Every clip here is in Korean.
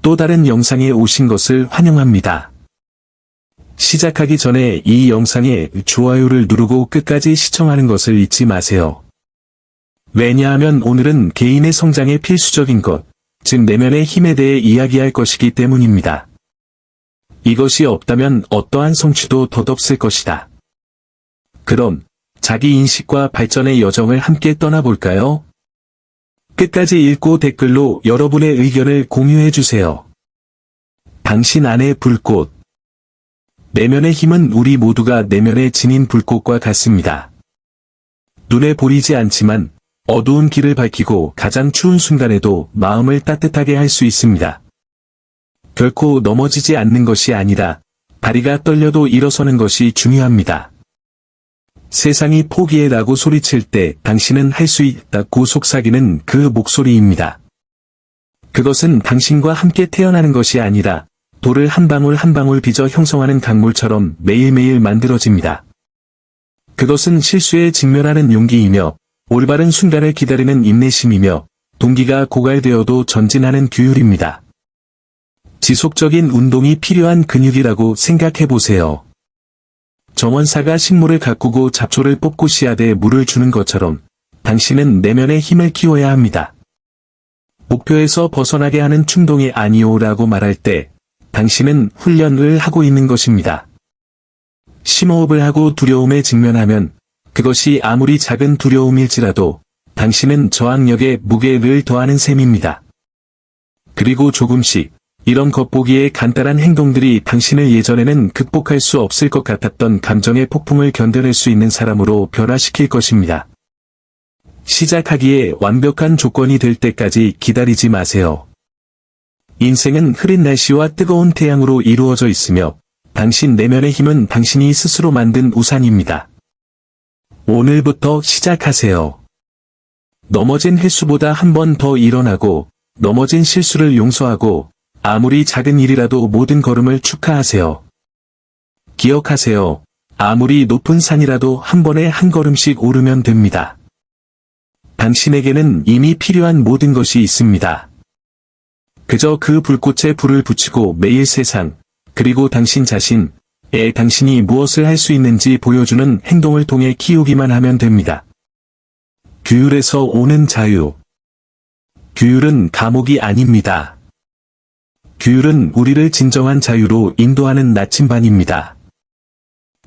또 다른 영상에 오신 것을 환영합니다. 시작하기 전에 이 영상에 좋아요를 누르고 끝까지 시청하는 것을 잊지 마세요. 왜냐하면 오늘은 개인의 성장에 필수적인 것, 즉 내면의 힘에 대해 이야기할 것이기 때문입니다. 이것이 없다면 어떠한 성취도 덧없을 것이다. 그럼 자기 인식과 발전의 여정을 함께 떠나볼까요? 끝까지 읽고 댓글로 여러분의 의견을 공유해주세요. 당신 안의 불꽃. 내면의 힘은 우리 모두가 내면에 지닌 불꽃과 같습니다. 눈에 보이지 않지만 어두운 길을 밝히고 가장 추운 순간에도 마음을 따뜻하게 할 수 있습니다. 결코 넘어지지 않는 것이 아니라 다리가 떨려도 일어서는 것이 중요합니다. 세상이 포기해라고 소리칠 때 당신은 할 수 있다고 속삭이는 그 목소리입니다. 그것은 당신과 함께 태어나는 것이 아니라 돌을 한 방울 한 방울 빚어 형성하는 강물처럼 매일매일 만들어집니다. 그것은 실수에 직면하는 용기이며 올바른 순간을 기다리는 인내심이며 동기가 고갈되어도 전진하는 규율입니다. 지속적인 운동이 필요한 근육이라고 생각해보세요. 정원사가 식물을 가꾸고 잡초를 뽑고 씨앗에 물을 주는 것처럼 당신은 내면의 힘을 키워야 합니다. 목표에서 벗어나게 하는 충동이 아니오라고 말할 때 당신은 훈련을 하고 있는 것입니다. 심호흡을 하고 두려움에 직면하면 그것이 아무리 작은 두려움일지라도 당신은 저항력에 무게를 더하는 셈입니다. 그리고 조금씩 이런 겉보기에 간단한 행동들이 당신을 예전에는 극복할 수 없을 것 같았던 감정의 폭풍을 견뎌낼 수 있는 사람으로 변화시킬 것입니다. 시작하기에 완벽한 조건이 될 때까지 기다리지 마세요. 인생은 흐린 날씨와 뜨거운 태양으로 이루어져 있으며 당신 내면의 힘은 당신이 스스로 만든 우산입니다. 오늘부터 시작하세요. 넘어진 횟수보다 한 번 더 일어나고 넘어진 실수를 용서하고 아무리 작은 일이라도 모든 걸음을 축하하세요. 기억하세요. 아무리 높은 산이라도 한 번에 한 걸음씩 오르면 됩니다. 당신에게는 이미 필요한 모든 것이 있습니다. 그저 그 불꽃에 불을 붙이고 매일 세상, 그리고 당신 자신에 당신이 무엇을 할 수 있는지 보여주는 행동을 통해 키우기만 하면 됩니다. 규율에서 오는 자유. 규율은 감옥이 아닙니다. 규율은 우리를 진정한 자유로 인도하는 나침반입니다.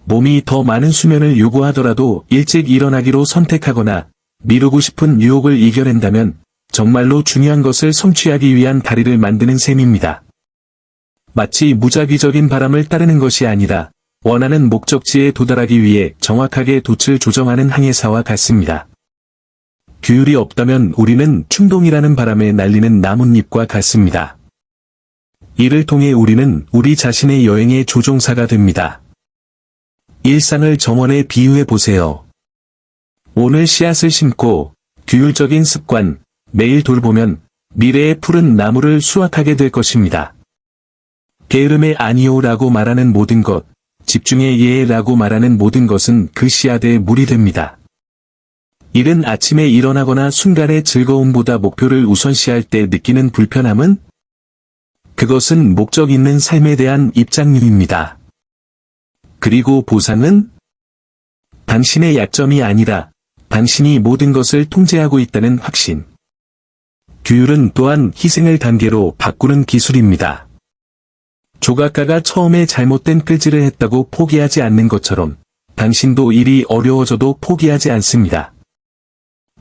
몸이 더 많은 수면을 요구하더라도 일찍 일어나기로 선택하거나 미루고 싶은 유혹을 이겨낸다면 정말로 중요한 것을 성취하기 위한 다리를 만드는 셈입니다. 마치 무작위적인 바람을 따르는 것이 아니라 원하는 목적지에 도달하기 위해 정확하게 돛을 조정하는 항해사와 같습니다. 규율이 없다면 우리는 충동이라는 바람에 날리는 나뭇잎과 같습니다. 이를 통해 우리는 우리 자신의 여행의 조종사가 됩니다. 일상을 정원에 비유해 보세요. 오늘 씨앗을 심고 규율적인 습관, 매일 돌보면 미래의 푸른 나무를 수확하게 될 것입니다. 게으름의 아니오라고 말하는 모든 것, 집중의 예라고 말하는 모든 것은 그 씨앗에 물이 됩니다. 이른 아침에 일어나거나 순간의 즐거움보다 목표를 우선시할 때 느끼는 불편함은? 그것은 목적 있는 삶에 대한 입장료입니다. 그리고 보상은? 당신의 약점이 아니라 당신이 모든 것을 통제하고 있다는 확신. 규율은 또한 희생을 단계로 바꾸는 기술입니다. 조각가가 처음에 잘못된 끌질을 했다고 포기하지 않는 것처럼 당신도 일이 어려워져도 포기하지 않습니다.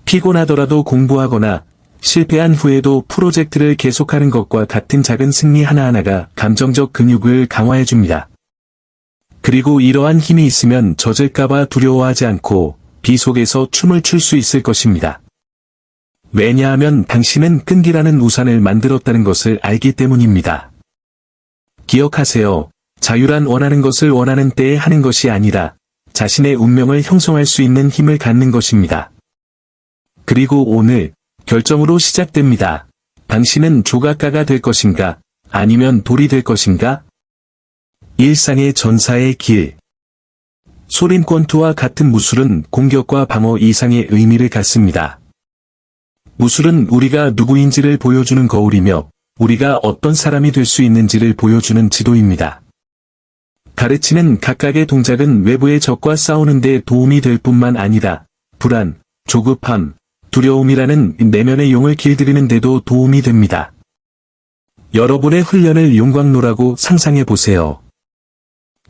피곤하더라도 공부하거나 실패한 후에도 프로젝트를 계속하는 것과 같은 작은 승리 하나하나가 감정적 근육을 강화해줍니다. 그리고 이러한 힘이 있으면 젖을까봐 두려워하지 않고 비 속에서 춤을 출 수 있을 것입니다. 왜냐하면 당신은 끈기라는 우산을 만들었다는 것을 알기 때문입니다. 기억하세요. 자유란 원하는 것을 원하는 때에 하는 것이 아니라 자신의 운명을 형성할 수 있는 힘을 갖는 것입니다. 그리고 오늘 결정으로 시작됩니다. 당신은 조각가가 될 것인가? 아니면 돌이 될 것인가? 일상의 전사의 길. 소림권투와 같은 무술은 공격과 방어 이상의 의미를 갖습니다. 무술은 우리가 누구인지를 보여주는 거울이며 우리가 어떤 사람이 될 수 있는지를 보여주는 지도입니다. 가르치는 각각의 동작은 외부의 적과 싸우는 데 도움이 될 뿐만 아니라 불안, 조급함, 두려움이라는 내면의 용을 길들이는 데도 도움이 됩니다. 여러분의 훈련을 용광로라고 상상해 보세요.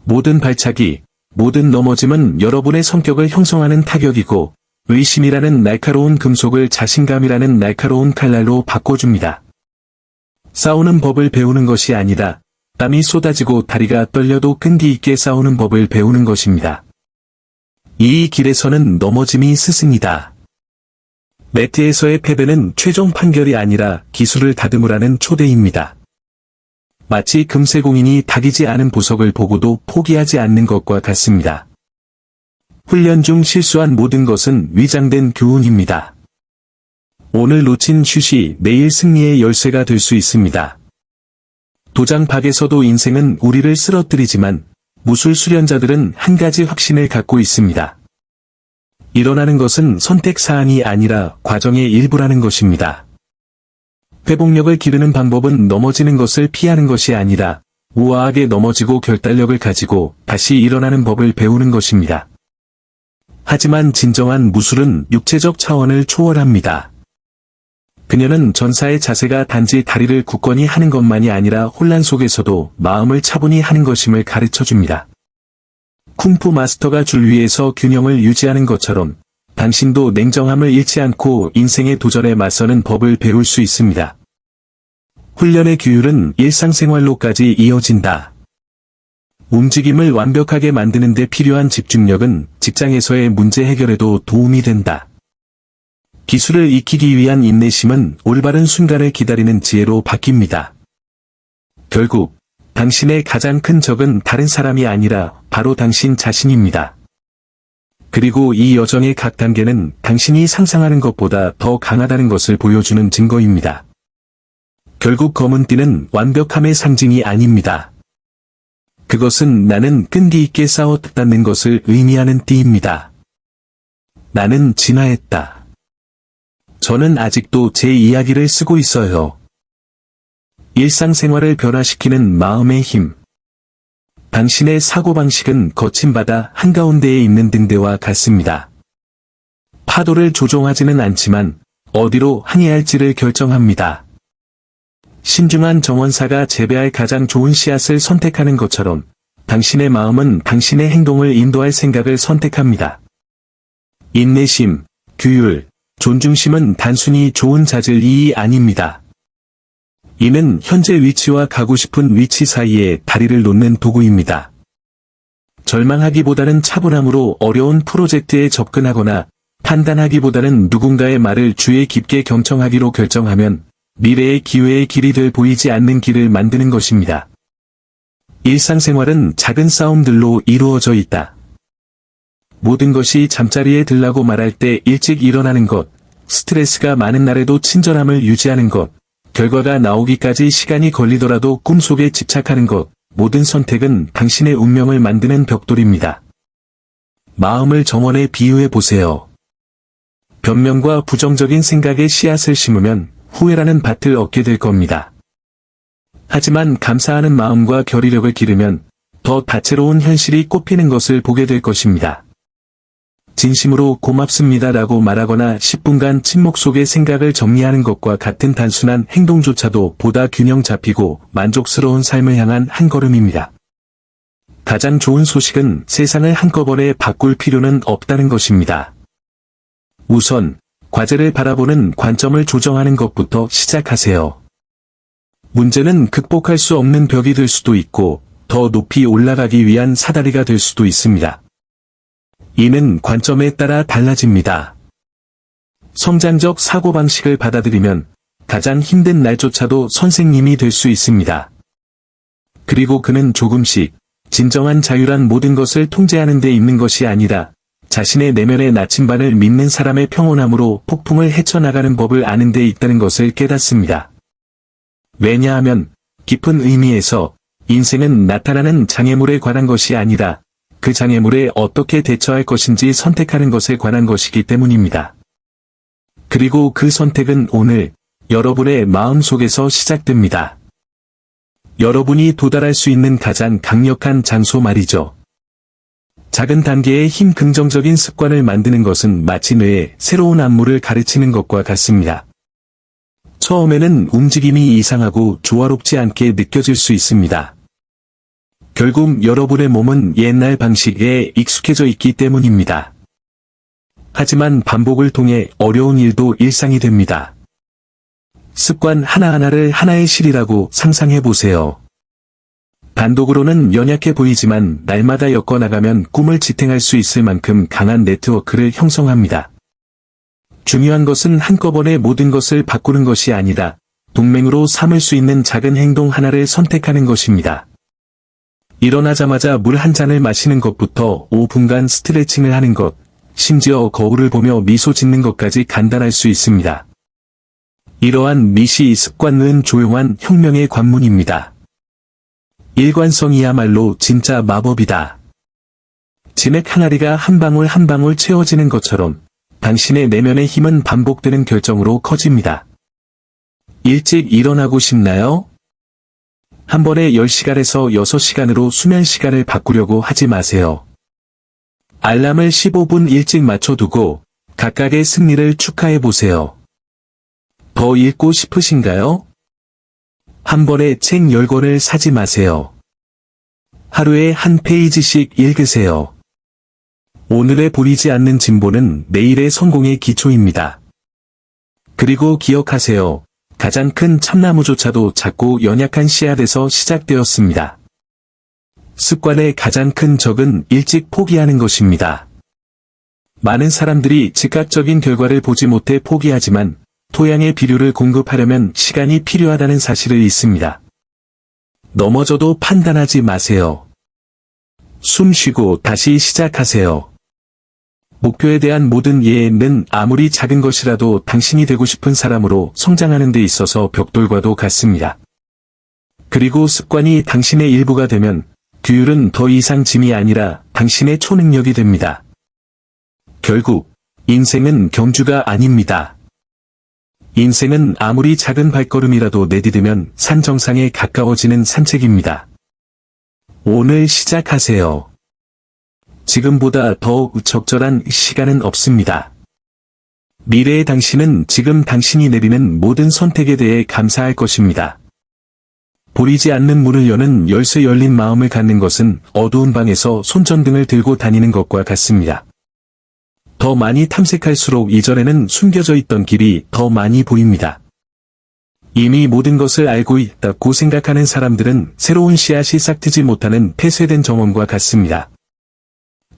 모든 발차기, 모든 넘어짐은 여러분의 성격을 형성하는 타격이고, 의심이라는 날카로운 금속을 자신감이라는 날카로운 칼날로 바꿔줍니다. 싸우는 법을 배우는 것이 아니라 땀이 쏟아지고 다리가 떨려도 끈기 있게 싸우는 법을 배우는 것입니다. 이 길에서는 넘어짐이 스승이다. 매트에서의 패배는 최종 판결이 아니라 기술을 다듬으라는 초대입니다. 마치 금세공인이 다기지 않은 보석을 보고도 포기하지 않는 것과 같습니다. 훈련 중 실수한 모든 것은 위장된 교훈입니다. 오늘 놓친 슛이 내일 승리의 열쇠가 될 수 있습니다. 도장 박에서도 인생은 우리를 쓰러뜨리지만 무술 수련자들은 한 가지 확신을 갖고 있습니다. 일어나는 것은 선택사항이 아니라 과정의 일부라는 것입니다. 회복력을 기르는 방법은 넘어지는 것을 피하는 것이 아니라 우아하게 넘어지고 결단력을 가지고 다시 일어나는 법을 배우는 것입니다. 하지만 진정한 무술은 육체적 차원을 초월합니다. 그녀는 전사의 자세가 단지 다리를 굳건히 하는 것만이 아니라 혼란 속에서도 마음을 차분히 하는 것임을 가르쳐줍니다. 쿵푸 마스터가 줄 위에서 균형을 유지하는 것처럼 당신도 냉정함을 잃지 않고 인생의 도전에 맞서는 법을 배울 수 있습니다. 훈련의 규율은 일상생활로까지 이어진다. 움직임을 완벽하게 만드는 데 필요한 집중력은 직장에서의 문제 해결에도 도움이 된다. 기술을 익히기 위한 인내심은 올바른 순간을 기다리는 지혜로 바뀝니다. 결국 당신의 가장 큰 적은 다른 사람이 아니라 바로 당신 자신입니다. 그리고 이 여정의 각 단계는 당신이 상상하는 것보다 더 강하다는 것을 보여주는 증거입니다. 결국 검은 띠는 완벽함의 상징이 아닙니다. 그것은 나는 끈기 있게 싸웠다는 것을 의미하는 띠입니다. 나는 진화했다. 저는 아직도 제 이야기를 쓰고 있어요. 일상생활을 변화시키는 마음의 힘. 당신의 사고방식은 거친 바다 한가운데에 있는 등대와 같습니다. 파도를 조종하지는 않지만 어디로 항해할지를 결정합니다. 신중한 정원사가 재배할 가장 좋은 씨앗을 선택하는 것처럼 당신의 마음은 당신의 행동을 인도할 생각을 선택합니다. 인내심, 규율, 존중심은 단순히 좋은 자질이 아닙니다. 이는 현재 위치와 가고 싶은 위치 사이에 다리를 놓는 도구입니다. 절망하기보다는 차분함으로 어려운 프로젝트에 접근하거나 판단하기보다는 누군가의 말을 주의 깊게 경청하기로 결정하면 미래의 기회의 길이 될 보이지 않는 길을 만드는 것입니다. 일상생활은 작은 싸움들로 이루어져 있다. 모든 것이 잠자리에 들라고 말할 때 일찍 일어나는 것, 스트레스가 많은 날에도 친절함을 유지하는 것, 결과가 나오기까지 시간이 걸리더라도 꿈속에 집착하는 것, 모든 선택은 당신의 운명을 만드는 벽돌입니다. 마음을 정원에 비유해 보세요. 변명과 부정적인 생각에 씨앗을 심으면 후회라는 밭을 얻게 될 겁니다. 하지만 감사하는 마음과 결의력을 기르면 더 다채로운 현실이 꽃피는 것을 보게 될 것입니다. 진심으로 고맙습니다라고 말하거나 10분간 침묵 속의 생각을 정리하는 것과 같은 단순한 행동조차도 보다 균형 잡히고 만족스러운 삶을 향한 한 걸음입니다. 가장 좋은 소식은 세상을 한꺼번에 바꿀 필요는 없다는 것입니다. 우선 과제를 바라보는 관점을 조정하는 것부터 시작하세요. 문제는 극복할 수 없는 벽이 될 수도 있고 더 높이 올라가기 위한 사다리가 될 수도 있습니다. 이는 관점에 따라 달라집니다. 성장적 사고방식을 받아들이면 가장 힘든 날조차도 선생님이 될 수 있습니다. 그리고 그는 조금씩 진정한 자유란 모든 것을 통제하는 데 있는 것이 아니라 자신의 내면의 나침반을 믿는 사람의 평온함으로 폭풍을 헤쳐나가는 법을 아는 데 있다는 것을 깨닫습니다. 왜냐하면 깊은 의미에서 인생은 나타나는 장애물에 관한 것이 아니라 그 장애물에 어떻게 대처할 것인지 선택하는 것에 관한 것이기 때문입니다. 그리고 그 선택은 오늘, 여러분의 마음속에서 시작됩니다. 여러분이 도달할 수 있는 가장 강력한 장소 말이죠. 작은 단계의 힘 긍정적인 습관을 만드는 것은 마치 뇌에 새로운 안무를 가르치는 것과 같습니다. 처음에는 움직임이 이상하고 조화롭지 않게 느껴질 수 있습니다. 결국 여러분의 몸은 옛날 방식에 익숙해져 있기 때문입니다. 하지만 반복을 통해 어려운 일도 일상이 됩니다. 습관 하나하나를 하나의 실이라고 상상해 보세요. 단독으로는 연약해 보이지만 날마다 엮어나가면 꿈을 지탱할 수 있을 만큼 강한 네트워크를 형성합니다. 중요한 것은 한꺼번에 모든 것을 바꾸는 것이 아니라 동맹으로 삼을 수 있는 작은 행동 하나를 선택하는 것입니다. 일어나자마자 물 한 잔을 마시는 것부터 5분간 스트레칭을 하는 것, 심지어 거울을 보며 미소 짓는 것까지 간단할 수 있습니다. 이러한 미시 습관은 조용한 혁명의 관문입니다. 일관성이야말로 진짜 마법이다. 진액 항아리가 한 방울 한 방울 채워지는 것처럼 당신의 내면의 힘은 반복되는 결정으로 커집니다. 일찍 일어나고 싶나요? 한 번에 10시간에서 6시간으로 수면 시간을 바꾸려고 하지 마세요. 알람을 15분 일찍 맞춰두고 각각의 승리를 축하해 보세요. 더 읽고 싶으신가요? 한 번에 책 10권을 사지 마세요. 하루에 한 페이지씩 읽으세요. 오늘에 보이지 않는 진보는 내일의 성공의 기초입니다. 그리고 기억하세요. 가장 큰 참나무조차도 작고 연약한 씨앗에서 시작되었습니다. 습관의 가장 큰 적은 일찍 포기하는 것입니다. 많은 사람들이 즉각적인 결과를 보지 못해 포기하지만 토양의 비료를 공급하려면 시간이 필요하다는 사실을 잊습니다. 넘어져도 판단하지 마세요. 숨 쉬고 다시 시작하세요. 목표에 대한 모든 이해는 아무리 작은 것이라도 당신이 되고 싶은 사람으로 성장하는 데 있어서 벽돌과도 같습니다. 그리고 습관이 당신의 일부가 되면 규율은 더 이상 짐이 아니라 당신의 초능력이 됩니다. 결국 인생은 경주가 아닙니다. 인생은 아무리 작은 발걸음이라도 내디디면 산 정상에 가까워지는 산책입니다. 오늘 시작하세요. 지금보다 더 적절한 시간은 없습니다. 미래의 당신은 지금 당신이 내리는 모든 선택에 대해 감사할 것입니다. 보이지 않는 문을 여는 열쇠 열린 마음을 갖는 것은 어두운 방에서 손전등을 들고 다니는 것과 같습니다. 더 많이 탐색할수록 이전에는 숨겨져 있던 길이 더 많이 보입니다. 이미 모든 것을 알고 있다고 생각하는 사람들은 새로운 씨앗이 싹트지 못하는 폐쇄된 정원과 같습니다.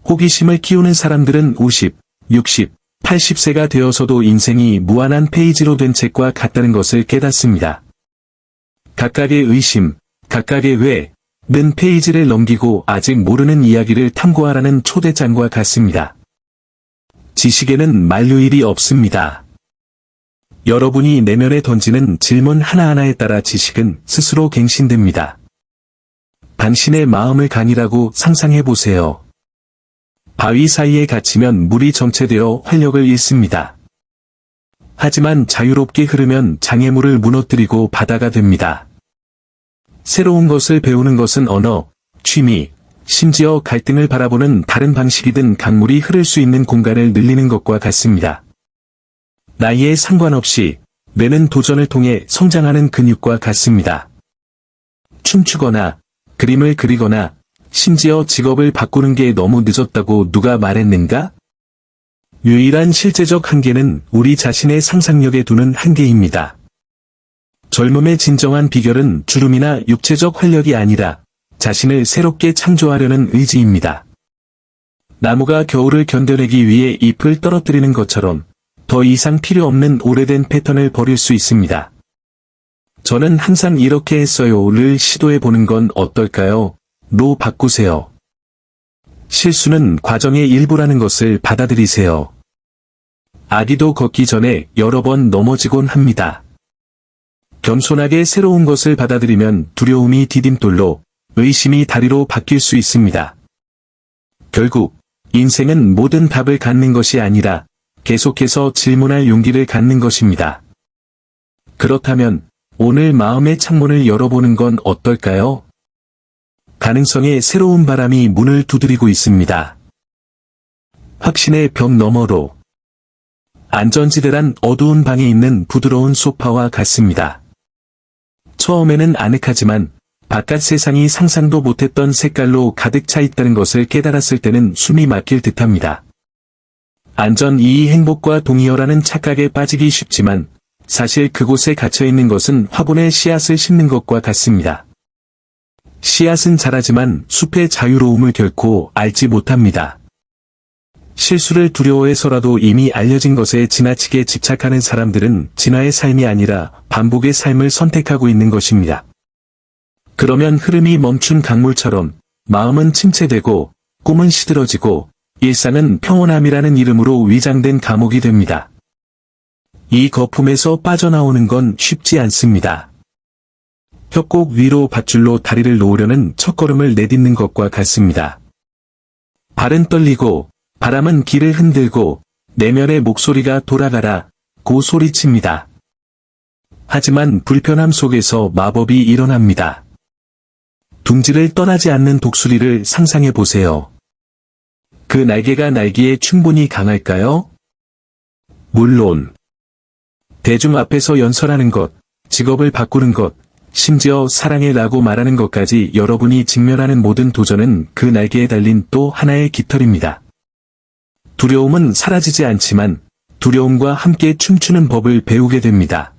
호기심을 키우는 사람들은 50, 60, 80세가 되어서도 인생이 무한한 페이지로 된 책과 같다는 것을 깨닫습니다. 각각의 의심, 각각의 왜는 페이지를 넘기고 아직 모르는 이야기를 탐구하라는 초대장과 같습니다. 지식에는 만료일이 없습니다. 여러분이 내면에 던지는 질문 하나하나에 따라 지식은 스스로 갱신됩니다. 당신의 마음을 간이라고 상상해보세요. 바위 사이에 갇히면 물이 정체되어 활력을 잃습니다. 하지만 자유롭게 흐르면 장애물을 무너뜨리고 바다가 됩니다. 새로운 것을 배우는 것은 언어, 취미, 심지어 갈등을 바라보는 다른 방식이든 강물이 흐를 수 있는 공간을 늘리는 것과 같습니다. 나이에 상관없이 뇌는 도전을 통해 성장하는 근육과 같습니다. 춤추거나 그림을 그리거나 심지어 직업을 바꾸는 게 너무 늦었다고 누가 말했는가? 유일한 실제적 한계는 우리 자신의 상상력에 두는 한계입니다. 젊음의 진정한 비결은 주름이나 육체적 활력이 아니라 자신을 새롭게 창조하려는 의지입니다. 나무가 겨울을 견뎌내기 위해 잎을 떨어뜨리는 것처럼 더 이상 필요 없는 오래된 패턴을 버릴 수 있습니다. 저는 항상 이렇게 했어요를 시도해보는 건 어떨까요? 로 바꾸세요. 실수는 과정의 일부라는 것을 받아들이세요. 아기도 걷기 전에 여러 번 넘어지곤 합니다. 겸손하게 새로운 것을 받아들이면 두려움이 디딤돌로, 의심이 다리로 바뀔 수 있습니다. 결국 인생은 모든 답을 갖는 것이 아니라 계속해서 질문할 용기를 갖는 것입니다. 그렇다면 오늘 마음의 창문을 열어보는 건 어떨까요? 가능성의 새로운 바람이 문을 두드리고 있습니다. 확신의 벽 너머로. 안전지대란 어두운 방에 있는 부드러운 소파와 같습니다. 처음에는 아늑하지만 바깥 세상이 상상도 못했던 색깔로 가득 차 있다는 것을 깨달았을 때는 숨이 막힐 듯합니다. 안전, 이의, 행복과 동의어라는 착각에 빠지기 쉽지만 사실 그곳에 갇혀 있는 것은 화분에 씨앗을 심는 것과 같습니다. 씨앗은 자라지만 숲의 자유로움을 결코 알지 못합니다. 실수를 두려워해서라도 이미 알려진 것에 지나치게 집착하는 사람들은 진화의 삶이 아니라 반복의 삶을 선택하고 있는 것입니다. 그러면 흐름이 멈춘 강물처럼 마음은 침체되고 꿈은 시들어지고 일상은 평온함이라는 이름으로 위장된 감옥이 됩니다. 이 거품에서 빠져나오는 건 쉽지 않습니다. 협곡 위로 밧줄로 다리를 놓으려는 첫걸음을 내딛는 것과 같습니다. 발은 떨리고 바람은 길을 흔들고 내면의 목소리가 돌아가라 고 소리칩니다. 하지만 불편함 속에서 마법이 일어납니다. 둥지를 떠나지 않는 독수리를 상상해 보세요. 그 날개가 날기에 충분히 강할까요? 물론. 대중 앞에서 연설하는 것, 직업을 바꾸는 것, 심지어 사랑해라고 말하는 것까지 여러분이 직면하는 모든 도전은 그 날개에 달린 또 하나의 깃털입니다. 두려움은 사라지지 않지만 두려움과 함께 춤추는 법을 배우게 됩니다.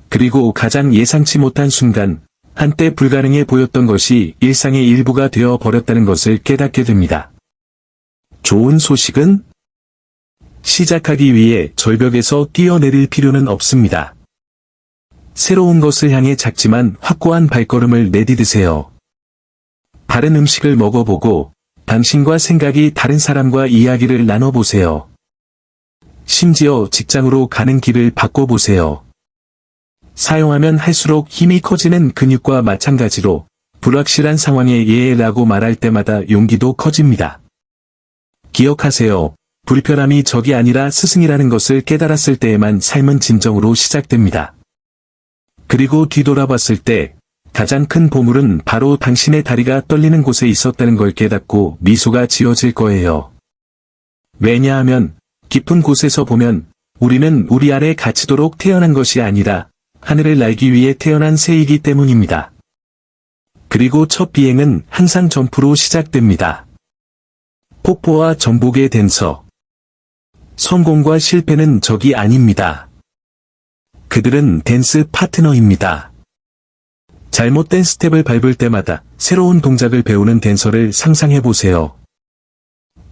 그리고 가장 예상치 못한 순간, 한때 불가능해 보였던 것이 일상의 일부가 되어 버렸다는 것을 깨닫게 됩니다. 좋은 소식은? 시작하기 위해 절벽에서 뛰어내릴 필요는 없습니다. 새로운 것을 향해 작지만 확고한 발걸음을 내디디세요. 다른 음식을 먹어보고 당신과 생각이 다른 사람과 이야기를 나눠보세요. 심지어 직장으로 가는 길을 바꿔보세요. 사용하면 할수록 힘이 커지는 근육과 마찬가지로 불확실한 상황에 예라고 말할 때마다 용기도 커집니다. 기억하세요. 불편함이 적이 아니라 스승이라는 것을 깨달았을 때에만 삶은 진정으로 시작됩니다. 그리고 뒤돌아봤을 때 가장 큰 보물은 바로 당신의 다리가 떨리는 곳에 있었다는 걸 깨닫고 미소가 지어질 거예요. 왜냐하면 깊은 곳에서 보면 우리는 우리 아래 갇히도록 태어난 것이 아니라 하늘을 날기 위해 태어난 새이기 때문입니다. 그리고 첫 비행은 항상 점프로 시작됩니다. 폭포와 전복의 댄서. 성공과 실패는 적이 아닙니다. 그들은 댄스 파트너입니다. 잘못된 스텝을 밟을 때마다 새로운 동작을 배우는 댄서를 상상해보세요.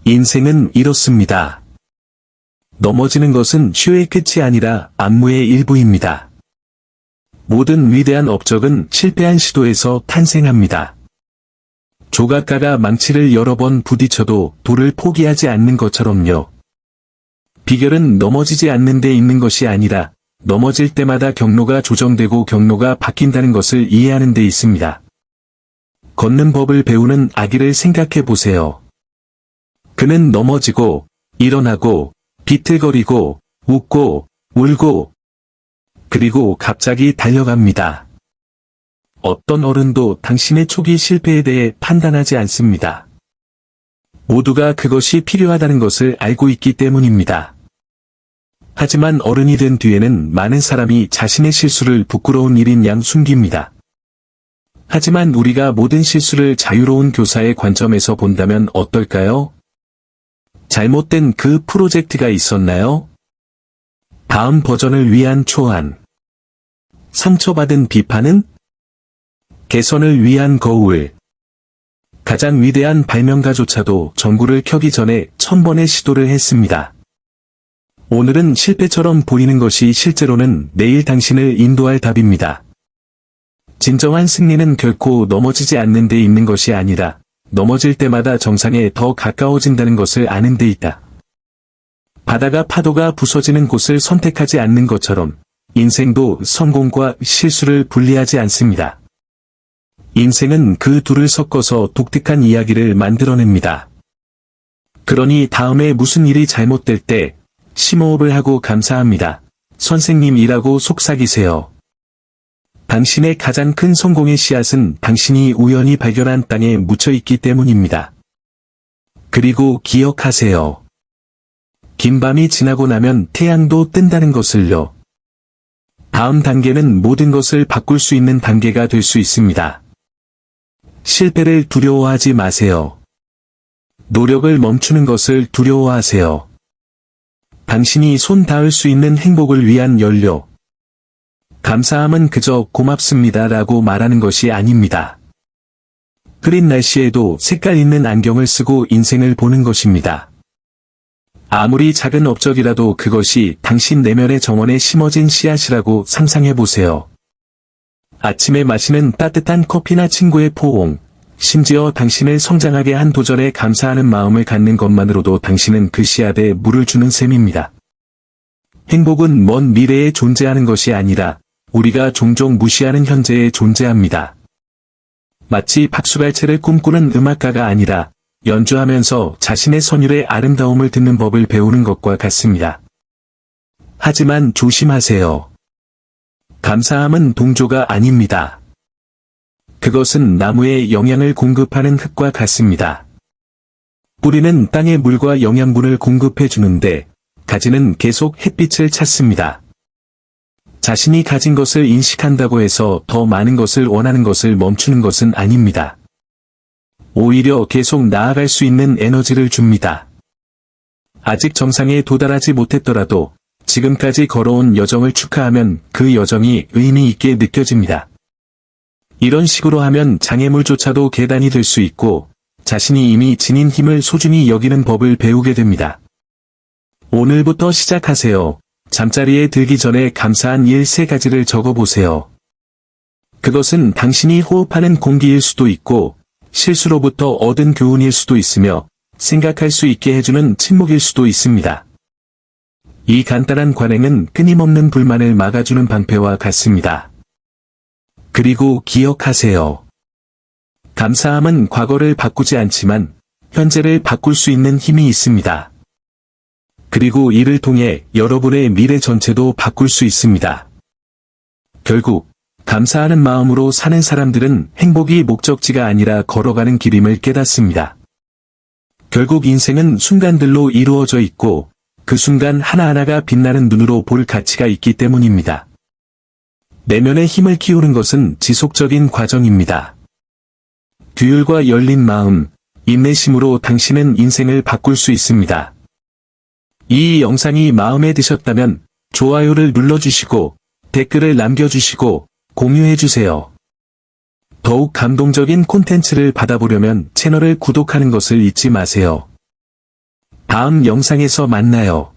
인생은 이렇습니다. 넘어지는 것은 쇼의 끝이 아니라 안무의 일부입니다. 모든 위대한 업적은 실패한 시도에서 탄생합니다. 조각가가 망치를 여러 번 부딪혀도 돌을 포기하지 않는 것처럼요. 비결은 넘어지지 않는 데 있는 것이 아니라 넘어질 때마다 경로가 조정되고 경로가 바뀐다는 것을 이해하는 데 있습니다. 걷는 법을 배우는 아기를 생각해 보세요. 그는 넘어지고 일어나고 비틀거리고 웃고 울고 그리고 갑자기 달려갑니다. 어떤 어른도 당신의 초기 실패에 대해 판단하지 않습니다. 모두가 그것이 필요하다는 것을 알고 있기 때문입니다. 하지만 어른이 된 뒤에는 많은 사람이 자신의 실수를 부끄러운 일인 양 숨깁니다. 하지만 우리가 모든 실수를 자유로운 교사의 관점에서 본다면 어떨까요? 잘못된 그 프로젝트가 있었나요? 다음 버전을 위한 초안. 상처받은 비판은? 개선을 위한 거울. 가장 위대한 발명가조차도 전구를 켜기 전에 1000번의 시도를 했습니다. 오늘은 실패처럼 보이는 것이 실제로는 내일 당신을 인도할 답입니다. 진정한 승리는 결코 넘어지지 않는 데 있는 것이 아니라 넘어질 때마다 정상에 더 가까워진다는 것을 아는 데 있다. 바다가 파도가 부서지는 곳을 선택하지 않는 것처럼 인생도 성공과 실수를 분리하지 않습니다. 인생은 그 둘을 섞어서 독특한 이야기를 만들어냅니다. 그러니 다음에 무슨 일이 잘못될 때 심호흡을 하고 감사합니다. 선생님이라고 속삭이세요. 당신의 가장 큰 성공의 씨앗은 당신이 우연히 발견한 땅에 묻혀 있기 때문입니다. 그리고 기억하세요. 긴 밤이 지나고 나면 태양도 뜬다는 것을요. 다음 단계는 모든 것을 바꿀 수 있는 단계가 될 수 있습니다. 실패를 두려워하지 마세요. 노력을 멈추는 것을 두려워하세요. 당신이 손 닿을 수 있는 행복을 위한 연료. 감사함은 그저 고맙습니다라고 말하는 것이 아닙니다. 흐린 날씨에도 색깔 있는 안경을 쓰고 인생을 보는 것입니다. 아무리 작은 업적이라도 그것이 당신 내면의 정원에 심어진 씨앗이라고 상상해 보세요. 아침에 마시는 따뜻한 커피나 친구의 포옹, 심지어 당신을 성장하게 한 도전에 감사하는 마음을 갖는 것만으로도 당신은 그 씨앗에 물을 주는 셈입니다. 행복은 먼 미래에 존재하는 것이 아니라 우리가 종종 무시하는 현재에 존재합니다. 마치 박수갈채를 꿈꾸는 음악가가 아니라 연주하면서 자신의 선율의 아름다움을 듣는 법을 배우는 것과 같습니다. 하지만 조심하세요. 감사함은 동조가 아닙니다. 그것은 나무에 영양을 공급하는 흙과 같습니다. 뿌리는 땅에 물과 영양분을 공급해 주는데 가지는 계속 햇빛을 찾습니다. 자신이 가진 것을 인식한다고 해서 더 많은 것을 원하는 것을 멈추는 것은 아닙니다. 오히려 계속 나아갈 수 있는 에너지를 줍니다. 아직 정상에 도달하지 못했더라도 지금까지 걸어온 여정을 축하하면 그 여정이 의미 있게 느껴집니다. 이런 식으로 하면 장애물조차도 계단이 될 수 있고 자신이 이미 지닌 힘을 소중히 여기는 법을 배우게 됩니다. 오늘부터 시작하세요. 잠자리에 들기 전에 감사한 일 3가지를 적어보세요. 그것은 당신이 호흡하는 공기일 수도 있고 실수로부터 얻은 교훈일 수도 있으며 생각할 수 있게 해주는 침묵일 수도 있습니다. 이 간단한 관행은 끊임없는 불만을 막아주는 방패와 같습니다. 그리고 기억하세요. 감사함은 과거를 바꾸지 않지만 현재를 바꿀 수 있는 힘이 있습니다. 그리고 이를 통해 여러분의 미래 전체도 바꿀 수 있습니다. 결국 감사하는 마음으로 사는 사람들은 행복이 목적지가 아니라 걸어가는 길임을 깨닫습니다. 결국 인생은 순간들로 이루어져 있고 그 순간 하나하나가 빛나는 눈으로 볼 가치가 있기 때문입니다. 내면의 힘을 키우는 것은 지속적인 과정입니다. 규율과 열린 마음, 인내심으로 당신은 인생을 바꿀 수 있습니다. 이 영상이 마음에 드셨다면 좋아요를 눌러주시고 댓글을 남겨주시고 공유해주세요. 더욱 감동적인 콘텐츠를 받아보려면 채널을 구독하는 것을 잊지 마세요. 다음 영상에서 만나요.